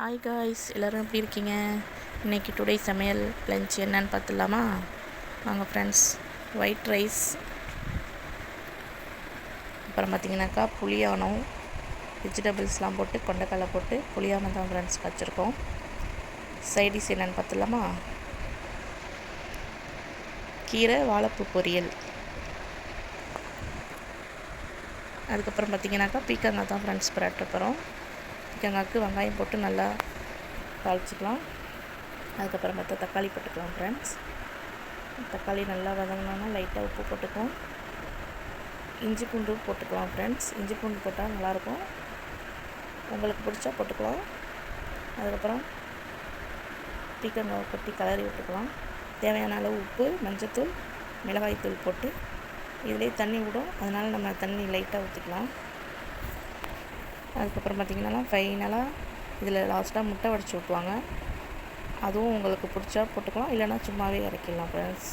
Hi guys, எல்லோரும் எப்படி இருக்கீங்க? இன்றைக்கி டுடே சமையல் லஞ்ச் என்னன்னு பார்த்துடலாமா? வாங்க ஃப்ரெண்ட்ஸ். ஒயிட் ரைஸ், அப்புறம் பார்த்திங்கனாக்கா புளியானம், வெஜிடபிள்ஸ்லாம் போட்டு கொண்டைக்கடலை போட்டு புளியானம் தான் ஃப்ரெண்ட்ஸ் வச்சுருக்கோம். சைடிஷ் என்னென்னு பார்த்துடலாமா? கீரை வாழைப்பூ பொரியல், அதுக்கப்புறம் பார்த்திங்கனாக்கா பீக்கங்காய் தான் ஃப்ரெண்ட்ஸ் பரட்ட போகிறோம். பீக்கங்காய்க்கு வெங்காயம் போட்டு நல்லா தாளிச்சிக்கலாம். அதுக்கப்புறம் பார்த்தா தக்காளி போட்டுக்கலாம் ஃப்ரெண்ட்ஸ். தக்காளி நல்லா வதங்கினோன்னா லைட்டாக உப்பு போட்டுக்கலாம். இஞ்சி பூண்டு போட்டுக்கலாம் ஃப்ரெண்ட்ஸ். இஞ்சி பூண்டு போட்டால் நல்லாயிருக்கும், உங்களுக்கு பிடிச்சா போட்டுக்கலாம். அதுக்கப்புறம் பீக்கங்காவை கொட்டி கலரி விட்டுக்கலாம். தேவையான அளவு உப்பு, மஞ்சத்தூள், மிளகாய்த்தூள் போட்டு இதிலே தண்ணி விடும், அதனால் நம்ம தண்ணி லைட்டாக ஊற்றிக்கலாம். அதுக்கப்புறம் பார்த்திங்கன்னா ஃபைனலாக இதில் லாஸ்ட்டாக முட்டை உடைச்சி ஊற்றுவாங்க. அதுவும் உங்களுக்கு பிடிச்சா போட்டுக்கலாம், இல்லைனா சும்மாவே இறக்கிடலாம் ஃப்ரெண்ட்ஸ்.